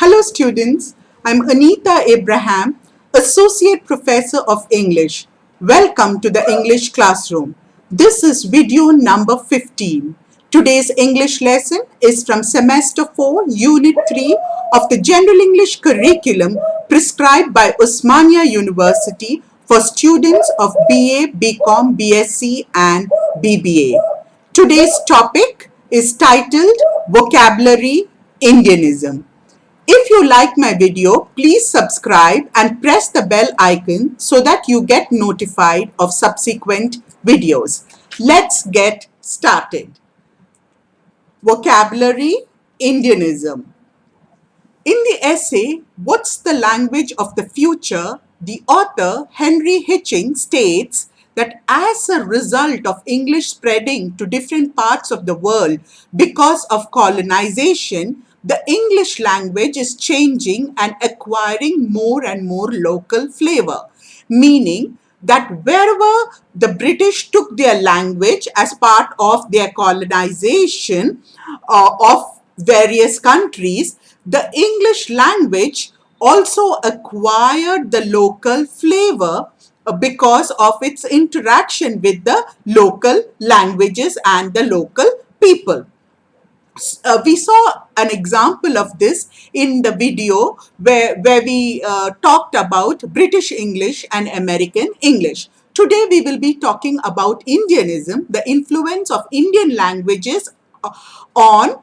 Hello students, I'm Anita Abraham, Associate Professor of English. Welcome to the English classroom. This is video number 15. Today's English lesson is from Semester 4, Unit 3 of the General English curriculum prescribed by Osmania University for students of BA, BCom, BSc and BBA. Today's topic is titled Vocabulary Indianism. If you like my video, please subscribe and press the bell icon so that you get notified of subsequent videos. Let's get started. Vocabulary Indianism. In the essay, What's the Language of the Future?, the author Henry Hitching states that as a result of English spreading to different parts of the world because of colonization, the English language is changing and acquiring more and more local flavor, meaning that wherever the British took their language as part of their colonization of various countries, the English language also acquired the local flavor because of its interaction with the local languages and the local people. We saw an example of this in the video where we talked about British English and American English. Today we will be talking about Indianism, the influence of Indian languages on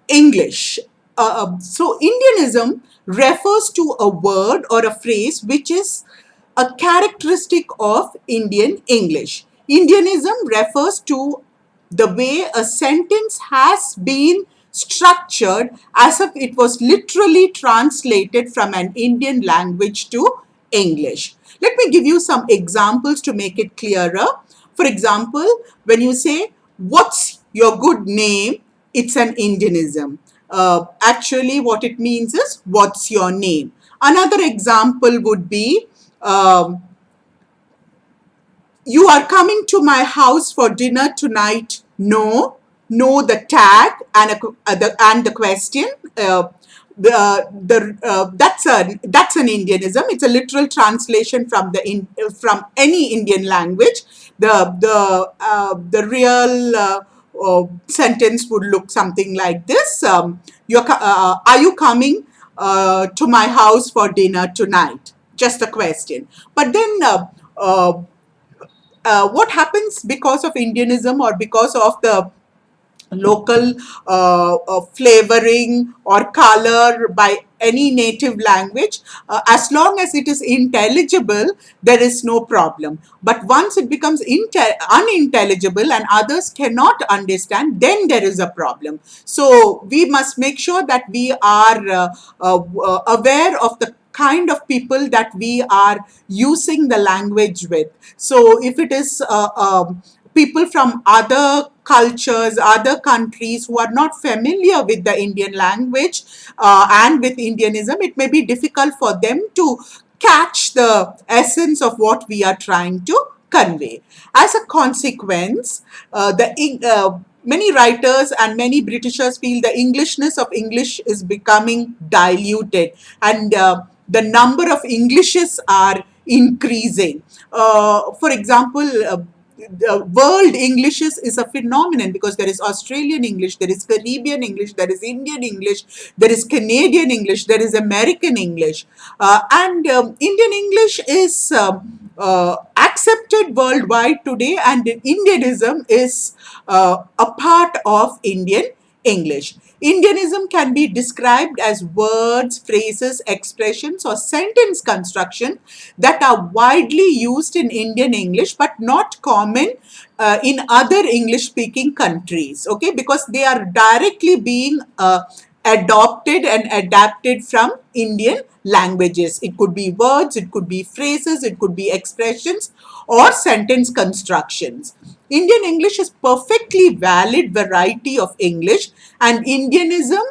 English. So Indianism refers to a word or a phrase which is a characteristic of Indian English. Indianism refers to the way a sentence has been structured as if it was literally translated from an Indian language to English. Let me give you some examples to make it clearer. For example, when you say, "What's your good name?" it's an Indianism. Actually, what it means is, "What's your name?" Another example would be, "You are coming to my house for dinner tonight." No, no, the tag and the question. That's an Indianism. It's a literal translation from from any Indian language. The real sentence would look something like this: Are you coming to my house for dinner tonight? Just a question. But then. What happens because of Indianism or because of the local flavoring or color by any native language, as long as it is intelligible, there is no problem. But once it becomes unintelligible and others cannot understand, then there is a problem. So we must make sure that we are aware of the kind of people that we are using the language with. So if it is people from other cultures, other countries who are not familiar with the Indian language and with Indianism, it may be difficult for them to catch the essence of what we are trying to convey. As a consequence, many writers and many Britishers feel the Englishness of English is becoming diluted, and the number of Englishes are increasing. For example, the world English is a phenomenon because there is Australian English, there is Caribbean English, there is Indian English, there is Canadian English, there is American English, and Indian English is accepted worldwide today, and Indianism is a part of Indian English. Indianism can be described as words, phrases, expressions, or sentence construction that are widely used in Indian English but not common in other English-speaking countries, okay, because they are directly being adopted and adapted from Indian languages. It could be words, it could be phrases, it could be expressions or sentence constructions. Indian English is perfectly valid variety of English, and Indianism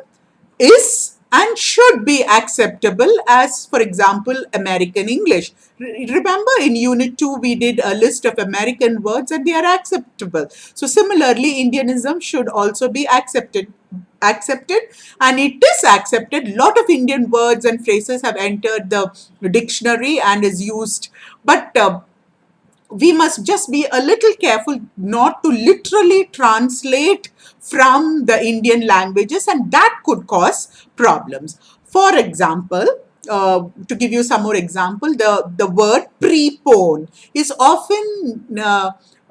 is and should be acceptable as, for example, American English. Remember in Unit 2, we did a list of American words and they are acceptable. So similarly, Indianism should also be accepted, and it is accepted. Lot of Indian words and phrases have entered the dictionary and is used, but we must just be a little careful not to literally translate from the Indian languages, and that could cause problems. For example, to give you some more example, the word prepone is often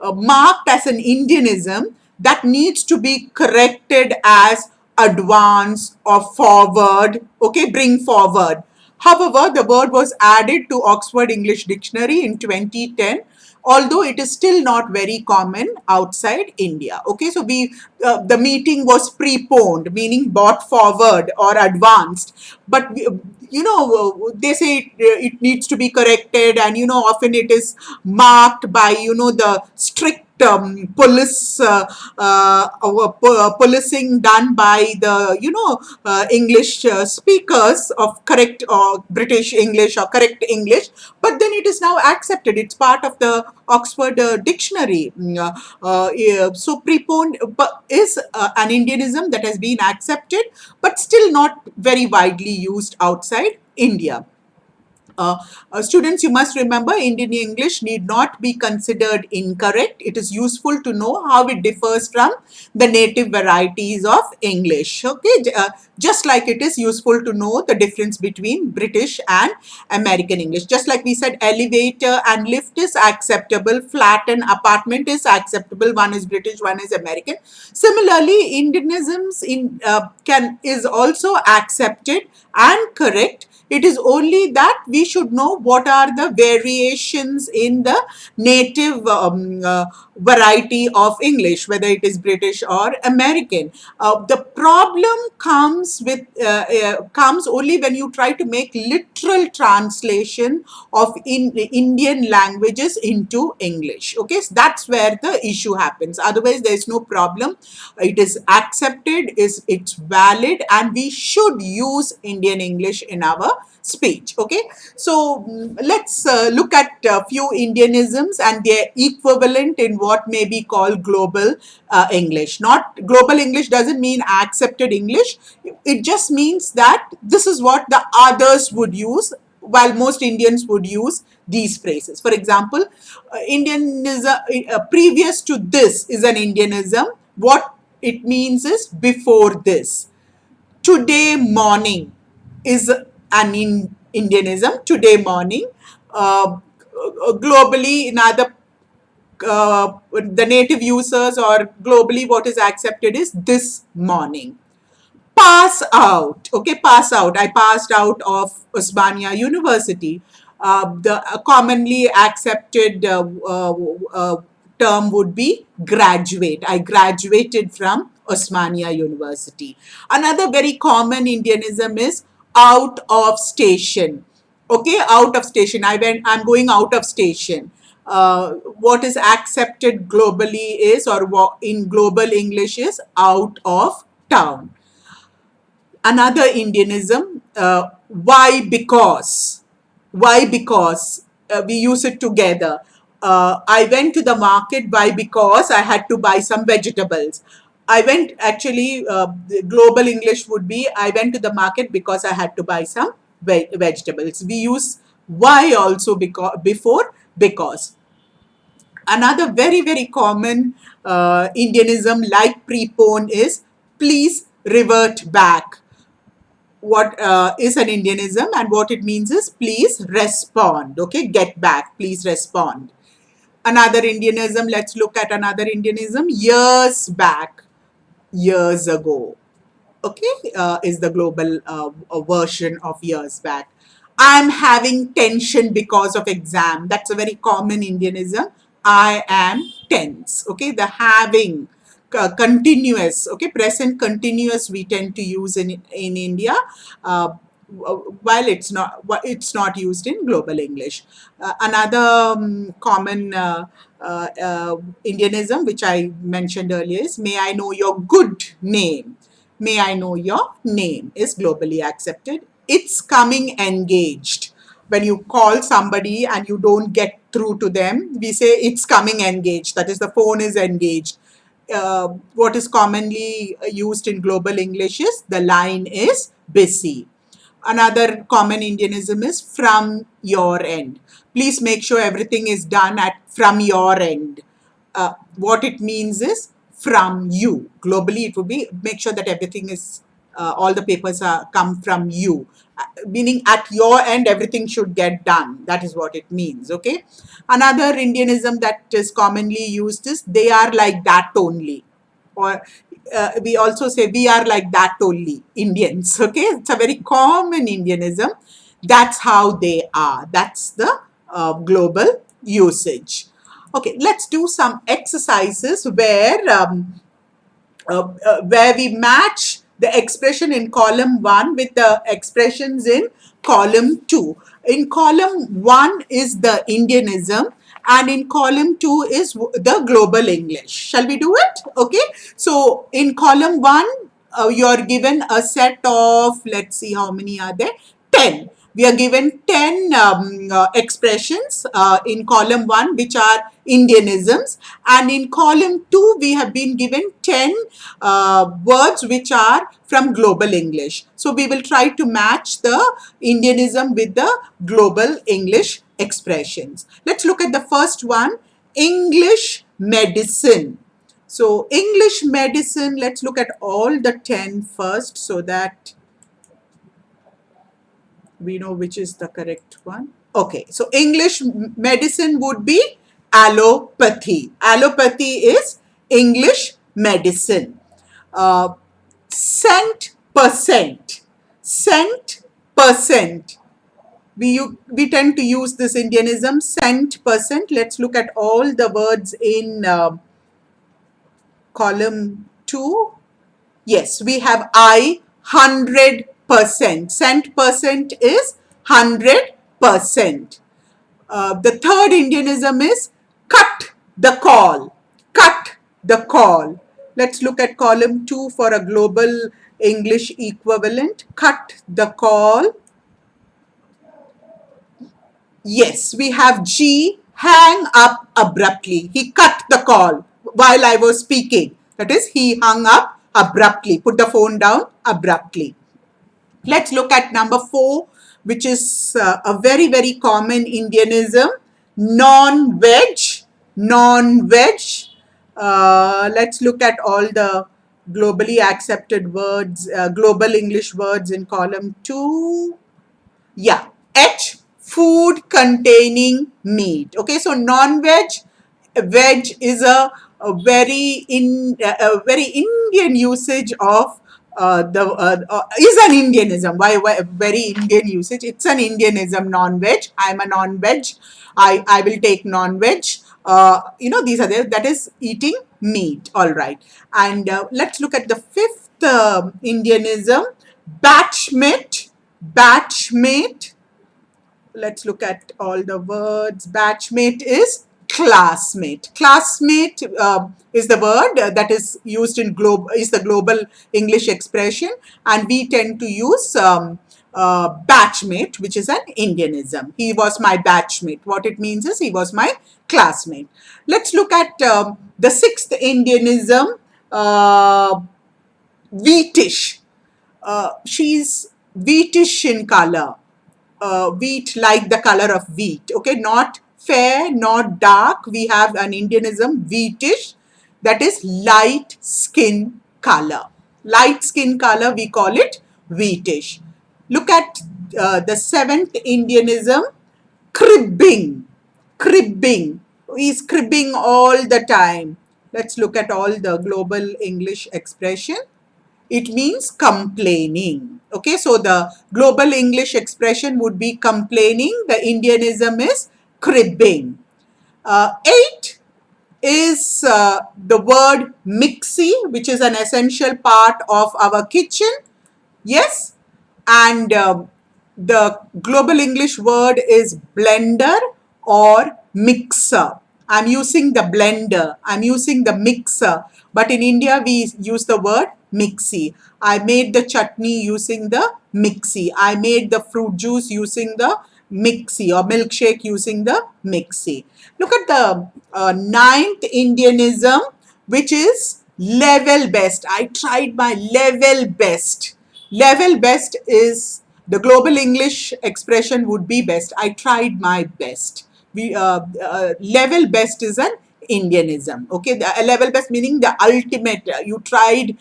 marked as an Indianism that needs to be corrected as advance or forward, okay, bring forward. However, the word was added to Oxford English Dictionary in 2010, although it is still not very common outside India. Okay, so the meeting was preponed, meaning brought forward or advanced, but they say it needs to be corrected, and often it is marked by the strict police policing done by the English speakers of correct or British English or correct English, but then it is now accepted. It's part of the Oxford Dictionary. Yeah, so prepone is an Indianism that has been accepted, but still not very widely used outside India. Students, you must remember Indian English need not be considered incorrect. It is useful to know how it differs from the native varieties of English. Okay, just like it is useful to know the difference between British and American English. Just like we said, elevator and lift is acceptable, flat and apartment is acceptable. One is British, one is American. Similarly, Indianisms is also accepted and correct. It is only that we should know what are the variations in the native variety of English, whether it is British or American. The problem comes only when you try to make literal translation of Indian languages into English. Okay, so that's where the issue happens. Otherwise, there is no problem. It is accepted, it's valid, and we should use Indian English in our speech. Okay, so let's look at a few Indianisms and their equivalent in what may be called global English. Not global English doesn't mean accepted English. It just means that this is what the others would use, while most Indians would use these phrases. For example, Indianism previous to this is an Indianism. What it means is before this. Today morning is an Indianism. Today morning. Globally, in other the native users or globally, what is accepted is this morning. Pass out. Okay, pass out. I passed out of Osmania University. The commonly accepted term would be graduate. I graduated from Osmania University. Another very common Indianism is out of station. Okay, out of station. I'm going out of station. What is accepted globally is, or in global English is, out of town. Another Indianism, why because. Why because, we use it together. I went to the market, why because I had to buy some vegetables. I went, actually, the global English would be, I went to the market because I had to buy some vegetables. We use why also before because. Another very, very common Indianism like prepone is please revert back. What is an Indianism, and what it means is please respond. Okay, get back, please respond. Another Indianism, let's look at another Indianism. Years back, years ago. Okay, is the global version of years back. I'm having tension because of exam. That's a very common Indianism. I am tense. Okay, the having, continuous. Okay, present continuous we tend to use in India. While it's not used in global English. Another common Indianism which I mentioned earlier is may I know your good name. May I know your name is globally accepted. It's coming engaged. When you call somebody and you don't get through to them, we say it's coming engaged. That is, the phone is engaged. What is commonly used in global English is the line is busy. Another common Indianism is from your end. Please make sure everything is done at from your end. What it means is from you. Globally, it would be make sure that everything is all the papers are come from you. Meaning at your end, everything should get done. That is what it means. Okay. Another Indianism that is commonly used is they are like that only, or we also say we are like that only Indians. Okay, it's a very common Indianism. That's how they are. That's the global usage. Okay, let's do some exercises where we match the expression in column 1 with the expressions in column 2. In column 1 is the Indianism and in column 2 is the global English. Shall we do it? Okay. So in column 1, you're given a set of, let's see how many are there, 10. We are given 10 expressions in column 1 which are Indianisms, and in column 2 we have been given 10 words which are from global English. So we will try to match the Indianism with the global English expressions. Let's look at the first one, English medicine. So English medicine, let's look at all the 10 first so that we know which is the correct one. Okay, so English medicine would be allopathy. Allopathy is English medicine. Cent percent. Cent percent. We tend to use this Indianism, cent percent. Let's look at all the words in column 2. Yes, we have 100%. Cent percent is 100%. The third Indianism is cut the call. Cut the call. Let's look at column 2 for a global English equivalent. Cut the call. Yes, we have G, hang up abruptly. He cut the call while I was speaking. That is, he hung up abruptly, put the phone down abruptly. Let's look at number 4, which is a very, very common Indianism, non-veg, non-veg. Let's look at all the globally accepted words, global English words in column 2. Yeah, H, food containing meat. Okay, so non-veg, veg is a very Indian usage of is an Indianism. Why very Indian usage? It's an Indianism. Non-veg. I'm a non-veg. I will take non-veg. These are there. That is eating meat. All right. And let's look at the fifth Indianism. Batchmate. Batchmate. Let's look at all the words. Batchmate is classmate. Classmate is the word that is used in is the global English expression, and we tend to use batchmate, which is an Indianism. He was my batchmate. What it means is he was my classmate. Let's look at the sixth Indianism, wheatish. She's wheatish in color. Wheat like the color of wheat. Okay, not fair, not dark. We have an Indianism, wheatish, that is light skin color. Light skin color, we call it wheatish. Look at the seventh Indianism, cribbing. Cribbing. He's cribbing all the time. Let's look at all the global English expression. It means complaining. Okay, so the global English expression would be complaining. The Indianism is cribbing. 8 is the word mixie, which is an essential part of our kitchen. Yes, and the global English word is blender or mixer. I'm using the blender, I'm using the mixer, but in India we use the word mixie. I made the chutney using the mixie. I made the fruit juice using the mixie, or milkshake using the mixie. Look at the ninth Indianism, which is level best. I tried my level best. Level best is the global English expression would be best. I tried my best. Level best is an Indianism. Okay, the level best meaning the ultimate. You tried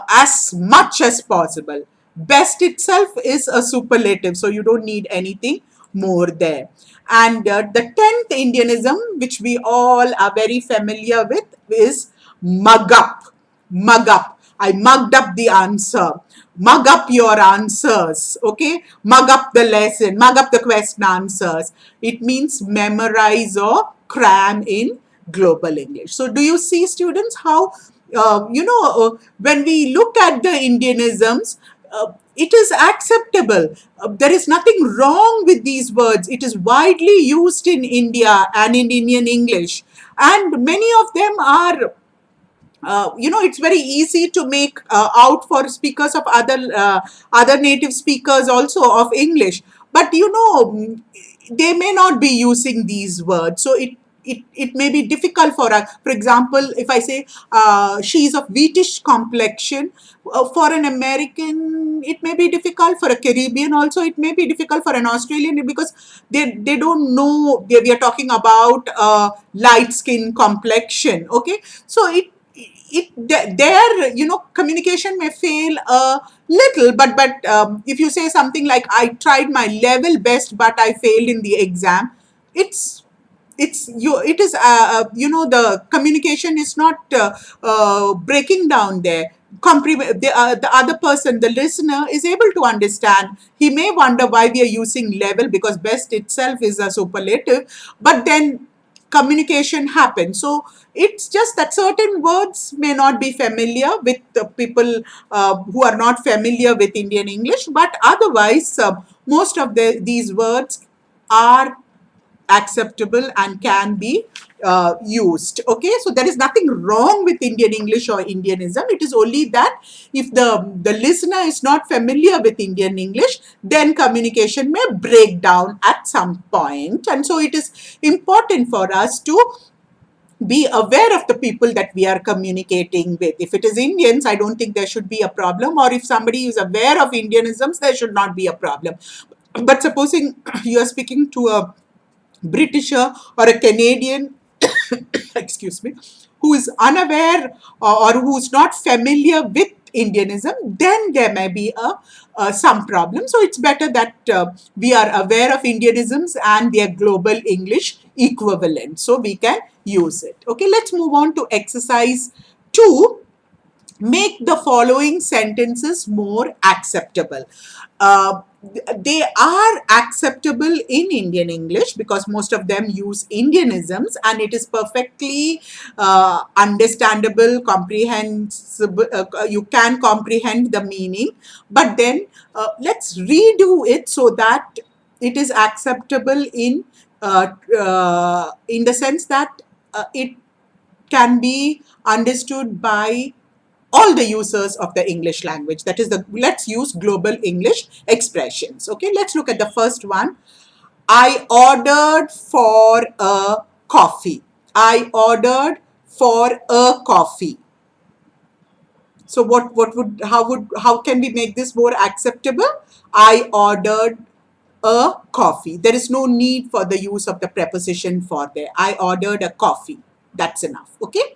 as much as possible. Best itself is a superlative, so you don't need anything more there. And the 10th Indianism, which we all are very familiar with, is mug up. Mug up. I mugged up the answer. Mug up your answers. Okay? Mug up the lesson. Mug up the question answers. It means memorize or cram in global English. So, do you see, students, how, when we look at the Indianisms, it is acceptable. There is nothing wrong with these words. It is widely used in India and in Indian English. And many of them are it's very easy to make out for speakers of other native speakers also of English. But they may not be using these words, so it may be difficult for us. For example, if I say she is of wheatish complexion, for an American it may be difficult, for a Caribbean also it may be difficult, for an Australian, because they don't know we are talking about light skin complexion. Okay, so their communication may fail a little, but if you say something like I tried my level best but I failed in the exam, it's it is the communication is not breaking down there. The other person, the listener, is able to understand. He may wonder why we are using level, because best itself is a superlative, but then communication happens. So it's just that certain words may not be familiar with the people who are not familiar with Indian English, but otherwise most of these words are acceptable and can be used. Okay, so there is nothing wrong with Indian English or Indianism. It is only that if the listener is not familiar with Indian English, then communication may break down at some point. And so it is important for us to be aware of the people that we are communicating with. If it is Indians, I don't think there should be a problem. Or if somebody is aware of Indianisms, there should not be a problem. But supposing you are speaking to a Britisher or a Canadian, excuse me, who is unaware or who is not familiar with Indianism, then there may be some problem. So it's better that we are aware of Indianisms and their global English equivalent, so we can use it. Okay, let's move on to exercise 2. Make the following sentences more acceptable. They are acceptable in Indian English because most of them use Indianisms, and it is perfectly understandable, comprehensible. You can comprehend the meaning, but then let's redo it so that it is acceptable in the sense that it can be understood by all the users of the English language. That is let's use global English expressions. Okay, let's look at the first one. I ordered for a coffee. I ordered for a coffee. So how can we make this more acceptable? I ordered a coffee. There is no need for the use of the preposition for there. I ordered a coffee. That's enough. Okay.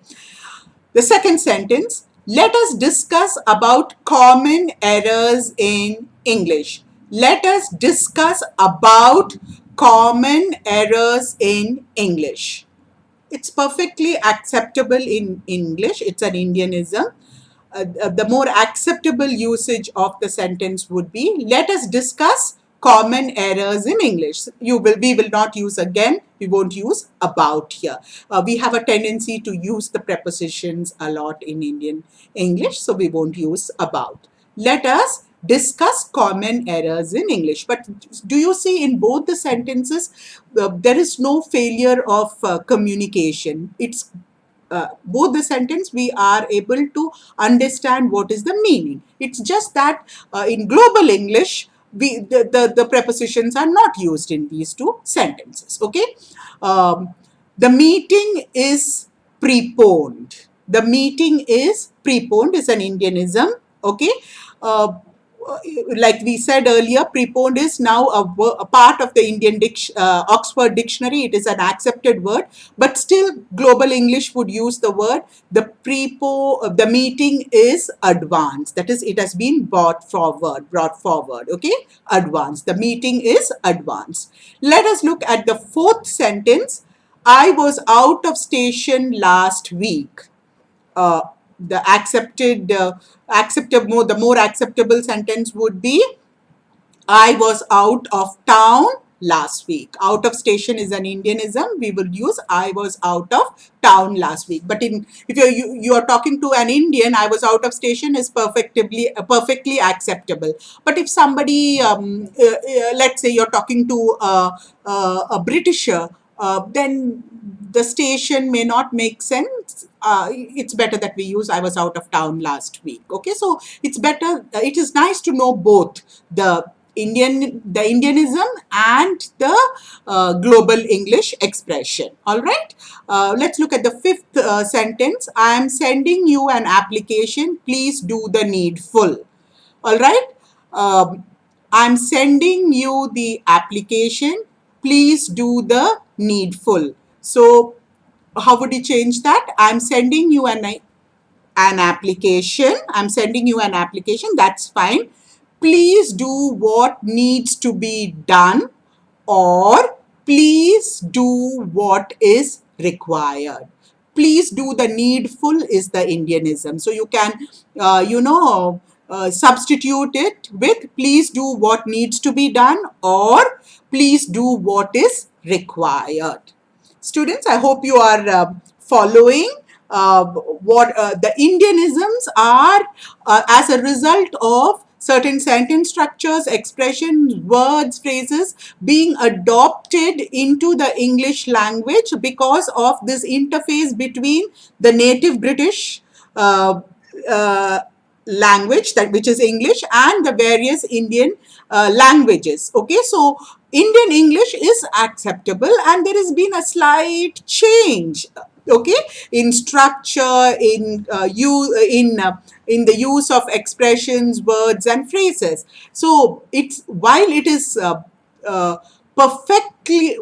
The second sentence, let us discuss about common errors in English. Let us discuss about common errors in English. It's perfectly acceptable in English. It's an Indianism. The more acceptable usage of the sentence would be, let us discuss common errors in English. We will not use again, we won't use about here. We have a tendency to use the prepositions a lot in Indian English, so we won't use about. Let us discuss common errors in English. But do you see in both the sentences, there is no failure of communication. It's both the sentence we are able to understand what is the meaning. It's just that in global English, the prepositions are not used in these two sentences. Okay. Um, the meeting is preponed. The meeting is preponed is an Indianism. Okay. Uh, like we said earlier, preponed is now a part of the Indian Oxford Dictionary. It is an accepted word, but still global English would use the word. The meeting is advanced. That is, it has been brought forward. Okay, advanced. The meeting is advanced. Let us look at the fourth sentence. I was out of station last week. uh, the the more acceptable sentence would be, I was out of town last week. Out of station is an Indianism. We will use I was out of town last week. But if you are talking to an Indian, I was out of station is perfectly acceptable. But if somebody, let's say you're talking to a Britisher, then the station may not make sense. It's better that we use I was out of town last week. Okay, so it's better. It is nice to know both the Indianism and the global English expression. All right. Let's look at the fifth sentence. I am sending you an application. Please do the needful. All right. Um, I'm sending you the application. Please do the needful. So, how would you change that? I'm sending you an application. I'm sending you an application. That's fine. Please do what needs to be done, or please do what is required. Please do the needful is the Indianism. So you can, substitute it with please do what needs to be done, or please do what is required. Students, I hope you are following what the Indianisms are as a result of certain sentence structures, expressions, words, phrases being adopted into the English language because of this interface between the native British uh, uh, language, that which is English, and the various Indian languages. Okay, so Indian English is acceptable, and there has been a slight change. Okay, in structure, in the use of expressions, words, and phrases. So it's while it is uh, perfectly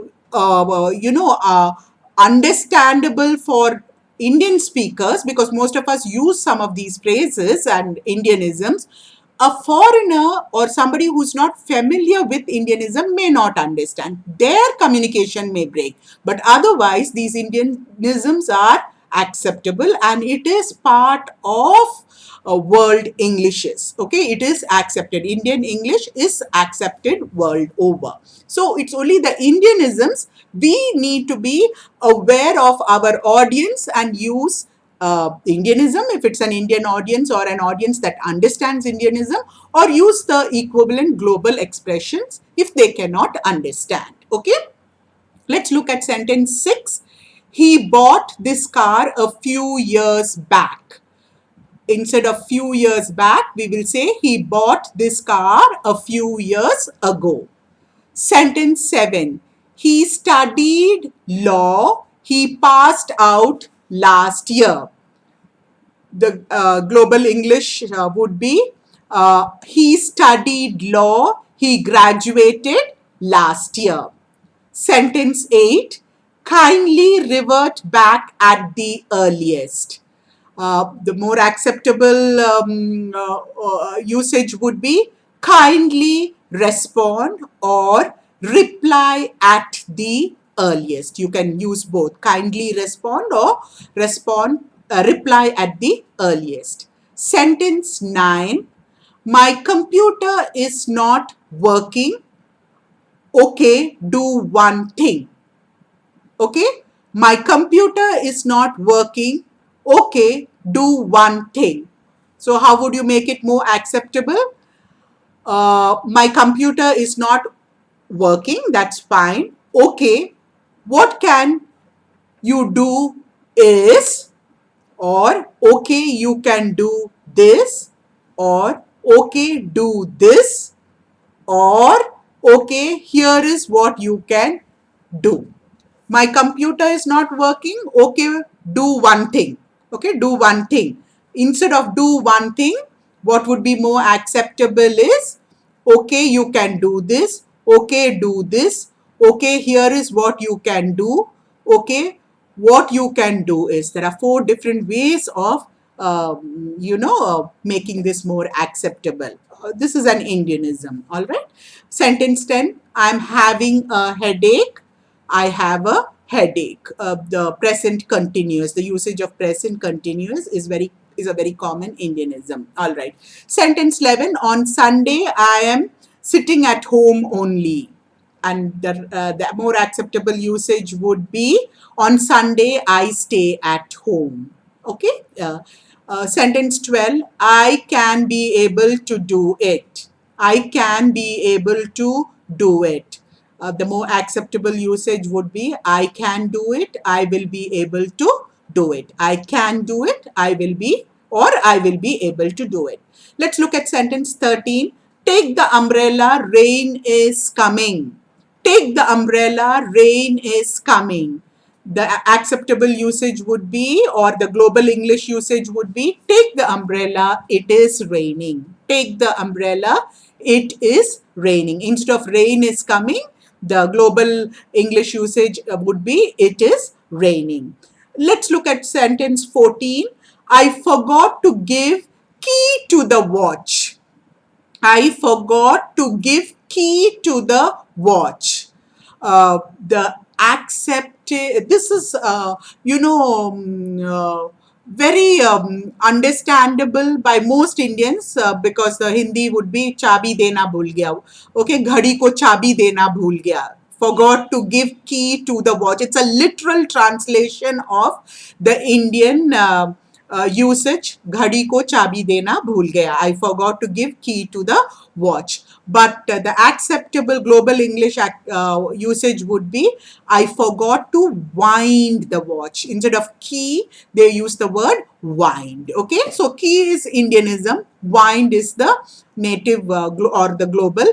understandable for Indian speakers, because most of us use some of these phrases and Indianisms, a foreigner or somebody who's not familiar with Indianism may not understand. Their communication may break. But otherwise, these Indianisms are acceptable, and it is part of world Englishes. Okay, it is accepted. Indian English is accepted world over. So it's only the Indianisms we need to be aware of our audience and use Indianism if it's an Indian audience or an audience that understands Indianism, or use the equivalent global expressions if they cannot understand. Okay, let's look at sentence 6. He bought this car a few years back. Instead of few years back, we will say he bought this car a few years ago. Sentence 7. He studied law. He passed out last year. The global English would be he studied law. He graduated last year. Sentence 8. Kindly revert back at the earliest. The more acceptable usage would be kindly respond or reply at the earliest. You can use both, kindly respond or reply at the earliest. Sentence 9. My computer is not working. Okay, do one thing. Okay, my computer is not working. Okay, do one thing. So how would you make it more acceptable? My computer is not working. That's fine. Okay, what can you do is, or okay, you can do this, or okay, do this, or okay, here is what you can do. My computer is not working, okay, do one thing. Okay, do one thing. Instead of do one thing, what would be more acceptable is okay, you can do this, okay, do this, okay, here is what you can do, okay, what you can do is, there are 4 different ways of making this more acceptable. This is an Indianism. All right. Sentence 10, I'm having a headache. I have a headache. The present continuous, the usage of present continuous is a very common Indianism. All right. Sentence 11, on Sunday I am sitting at home only. And the more acceptable usage would be, on Sunday I stay at home. Okay. Sentence 12, I can be able to do it. I can be able to do it. The more acceptable usage would be, I can do it, I will be able to do it. I can do it, I will be, or I will be able to do it. Let's look at sentence 13. Take the umbrella, rain is coming. Take the umbrella, rain is coming. The acceptable usage would be, or the global English usage would be, take the umbrella, it is raining. Take the umbrella, it is raining. Instead of rain is coming, the global English usage would be, it is raining. Let's look at sentence 14. I forgot to give key to the watch. I forgot to give key to the watch. The accept, this is, very understandable by most Indians because the Hindi would be चाबी देना भूल गया. Okay, घड़ी को चाबी देना भूल गया. Forgot to give key to the watch. It's a literal translation of the Indian usage. घड़ी को चाबी देना भूल गया. I forgot to give key to the watch. But the acceptable global English usage would be, I forgot to wind the watch. Instead of key, they use the word wind. Okay, so key is Indianism, wind is the native or the global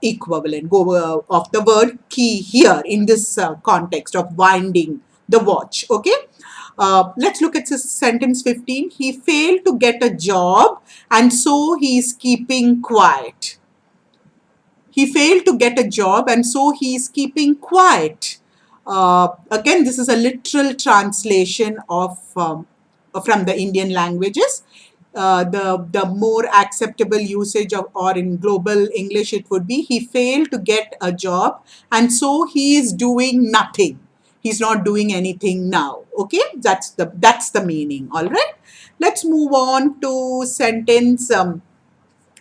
equivalent of the word key here in this context of winding the watch. Okay. Let's look at this sentence 15. He failed to get a job and so he is keeping quiet. He failed to get a job and so he is keeping quiet. Again, this is a literal translation of from the Indian languages. The more acceptable usage of, or in global English, it would be, he failed to get a job and so he is doing nothing. He's not doing anything now. Okay, that's the meaning. All right. Let's move on to sentence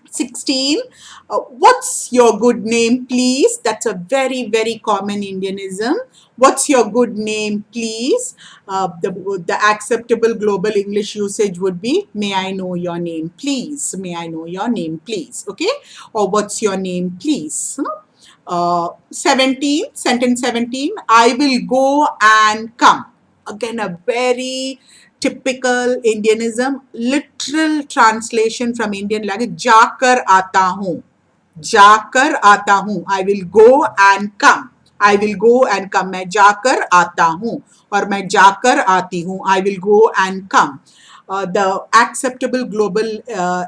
16. What's your good name, please? That's a very, very common Indianism. What's your good name, please? The acceptable global English usage would be, may I know your name, please? May I know your name, please? Okay? Or what's your name, please? 17, sentence 17, I will go and come. Again, a very typical Indianism, literal translation from Indian language, जाकर आता हूँ. जाकर आता हूँ. I will go and come. I will go and come. मैं जाकर आता हूँ और मैं जाकर आती हूँ. I will go and come. The acceptable global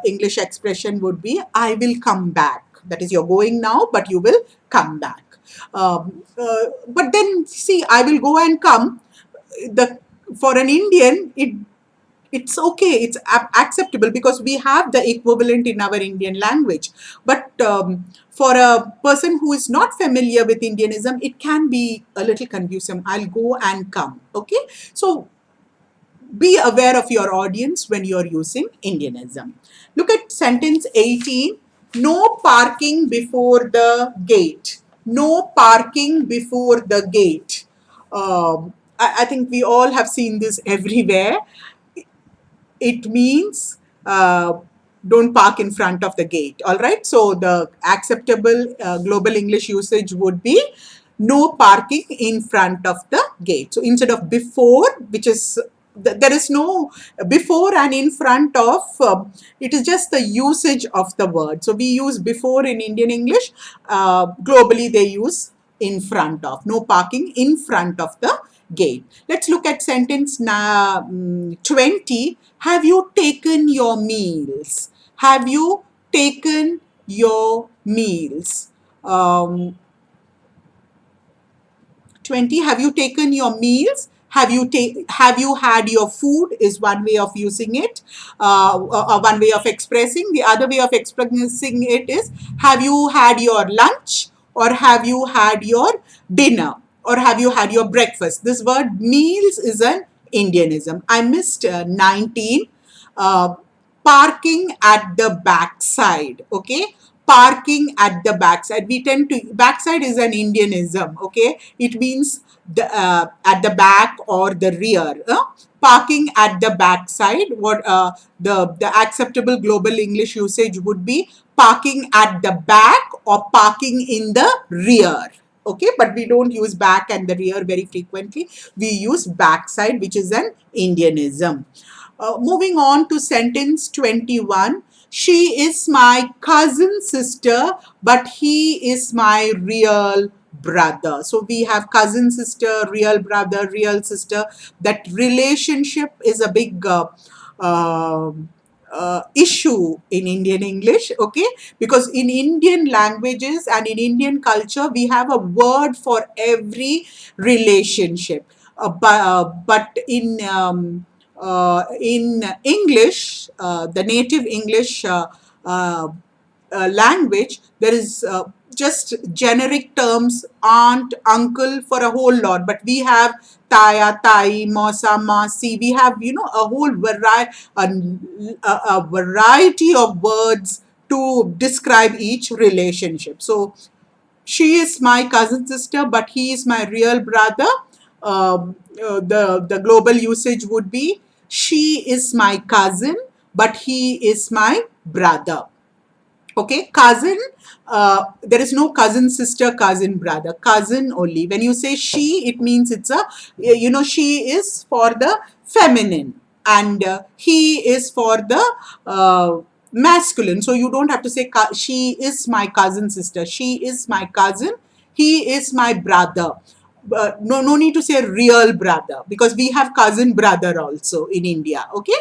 English expression would be, I will come back. That is, you're going now, but you will come back. But then, see, I will go and come. For an Indian, it's okay, it's acceptable because we have the equivalent in our Indian language. But for a person who is not familiar with Indianism, it can be a little confusing. I'll go and come. Okay, so be aware of your audience when you're using Indianism. Look at sentence 18. No parking before the gate. No parking before the gate. I think we all have seen this everywhere. It means don't park in front of the gate. All right. So the acceptable global English usage would be, no parking in front of the gate. So instead of before, which is there is no before and in front of, it is just the usage of the word. So we use before in Indian English, globally they use in front of. No parking in front of the gate. Let's look at sentence 20. Have you taken your meals? Have you taken your meals? um, 20, have you taken your meals? Have you had your food is one way of using it, one way of expressing. The other way of expressing it is, have you had your lunch, or have you had your dinner, or have you had your breakfast? This word meals is an Indianism. I missed 19. uh, Parking at the backside. Okay, parking at the backside. We tend to, backside is an Indianism. Okay, it means the at the back or the rear. Parking at the backside. What the acceptable global English usage would be parking at the back or parking in the rear. Okay, but we don't use back and the rear very frequently. We use backside, which is an Indianism. Moving on to sentence 21. She is my cousin sister, but he is my real brother. So we have cousin sister, real brother, real sister. That relationship is a big uh, issue in Indian English, okay? Because in Indian languages and in Indian culture, we have a word for every relationship. But in English, the native English language, there is just generic terms, aunt, uncle for a whole lot. But we have taya, tai, mosa, masi. We have, a whole a variety of words to describe each relationship. So she is my cousin sister, but he is my real brother. The global usage would be, she is my cousin, but he is my brother. Okay, cousin, there is no cousin sister, cousin brother, cousin only. When you say she, it means it's a, she is for the feminine, and he is for the masculine. So you don't have to say she is my cousin sister, she is my cousin, he is my brother. No need to say real brother, because we have cousin brother also in India. Okay,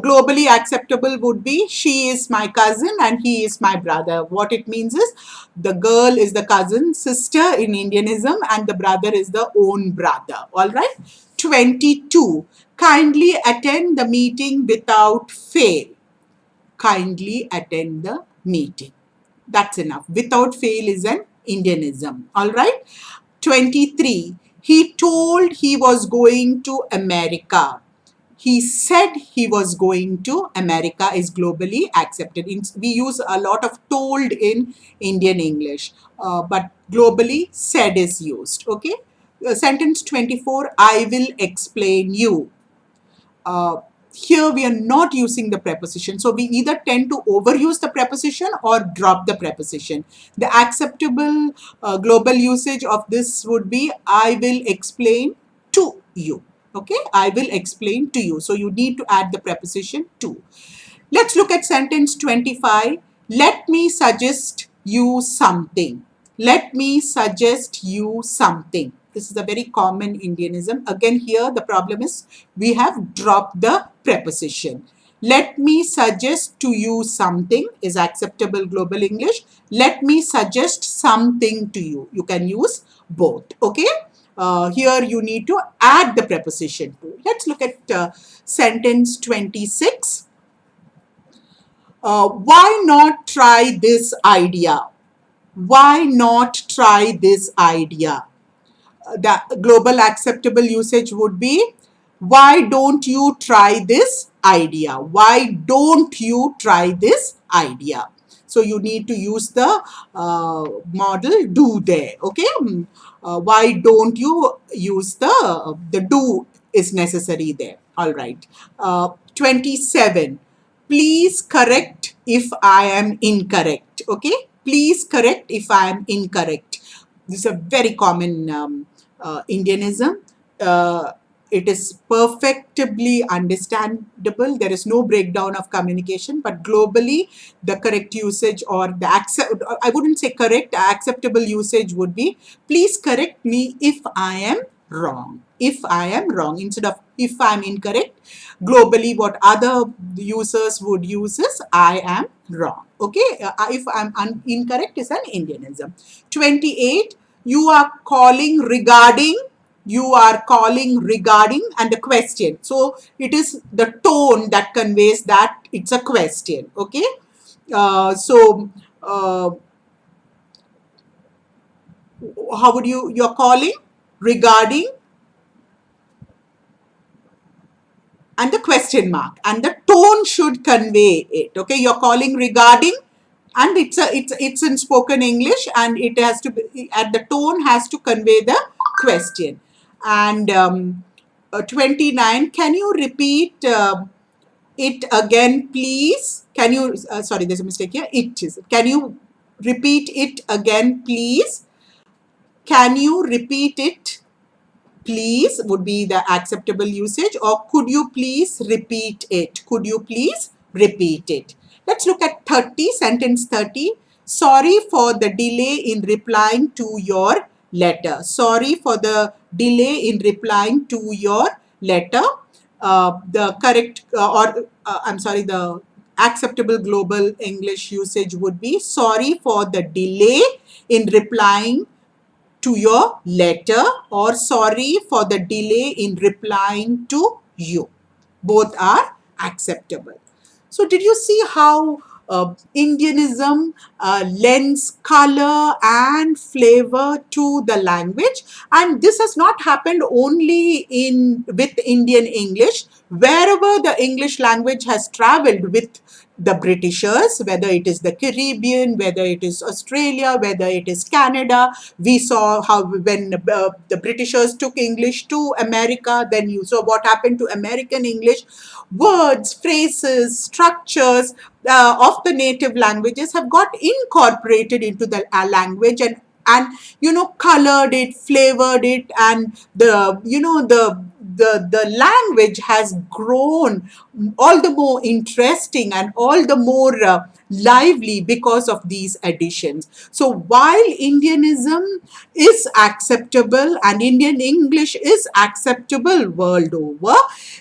globally acceptable would be, she is my cousin and he is my brother. What it means is, the girl is the cousin sister in Indianism and the brother is the own brother. All right. 22. Kindly attend the meeting without fail. Kindly attend the meeting. That's enough. Without fail is an Indianism. All right. 23. He told he was going to America. He said he was going to America is globally accepted. We use a lot of told in Indian English, but globally said is used. Okay. Sentence 24. I will explain you. Uh, Here we are not using the preposition. So we either tend to overuse the preposition or drop the preposition. The acceptable global usage of this would be, I will explain to you. Okay, I will explain to you. So you need to add the preposition to. Let's look at sentence 25. Let me suggest you something. Let me suggest you something. This is a very common Indianism. Again, here the problem is we have dropped the preposition. Let me suggest to you something is acceptable global English. Let me suggest something to you. You can use both. Okay. Here you need to add the preposition to. Let's look at sentence 26. Why not try this idea? Why not try this idea? The global acceptable usage would be, why don't you try this idea? Why don't you try this idea? So you need to use the model do there. Okay. Why don't you use the do is necessary there. All right. 27. Please correct if I am incorrect. Okay. Please correct if I am incorrect. This is a very common Indianism. it is perfectly understandable. There is no breakdown of communication, but globally, the correct usage, or I wouldn't say correct, acceptable usage would be, please correct me if I am wrong. If I am wrong, instead of if I'm incorrect. Globally, what other users would use is I am wrong. Okay, if I'm incorrect is an Indianism. 28, you are calling regarding, and the question. So it is the tone that conveys that it's a question. Okay, so how would you're calling regarding and the question mark, and the tone should convey it. Okay, you're calling regarding, and it's in spoken English, and it has to be at the tone has to convey the question. And 29, can you repeat it again, please? Can you sorry, there's a mistake here. It is, can you repeat it again, please? Can you repeat it, please, would be the acceptable usage, or could you please repeat it? Could you please repeat it? Let's look at 30, sentence 30. Sorry for the delay in replying to your letter. Sorry for the delay in replying to your letter. The correct, I'm sorry, the acceptable global English usage would be, sorry for the delay in replying to your letter, or sorry for the delay in replying to you. Both are acceptable. So did you see how Indianism lends color and flavor to the language? And this has not happened only with Indian English. Wherever the English language has traveled with the Britishers, whether it is the Caribbean, whether it is Australia, whether it is Canada, we saw how when the Britishers took English to America, then you saw what happened to American English. Words, phrases, structures of the native languages have got incorporated into the language, and colored it, flavored it, and the language has grown all the more interesting and all the more lively because of these additions. So while Indianism is acceptable and Indian English is acceptable world over,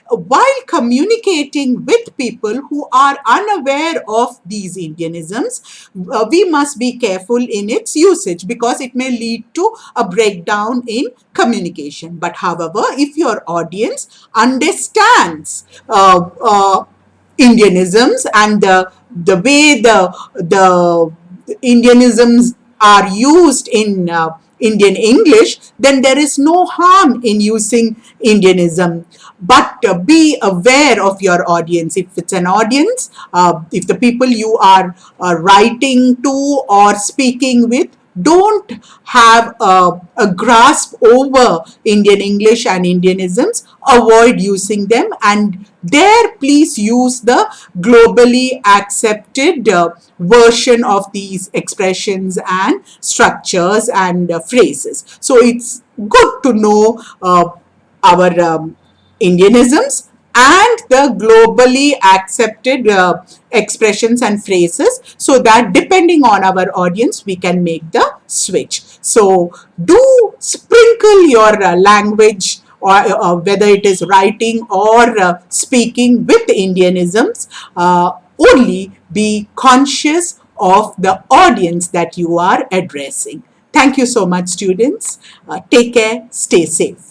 while communicating with people who are unaware of these Indianisms, we must be careful in its usage, because it may lead to a breakdown in communication. But however, if your audience understands Indianisms and the way the Indianisms are used in Indian English, then there is no harm in using Indianism. But be aware of your audience. If it's an audience, if the people you are writing to or speaking with don't have a grasp over Indian English and Indianisms, avoid using them, and there please use the globally accepted version of these expressions and structures and phrases. So it's good to know our Indianisms and the globally accepted expressions and phrases, so that depending on our audience, we can make the switch. So do sprinkle your language, or whether it is writing or speaking, with Indianisms. Only be conscious of the audience that you are addressing. Thank you so much, students. Take care, stay safe.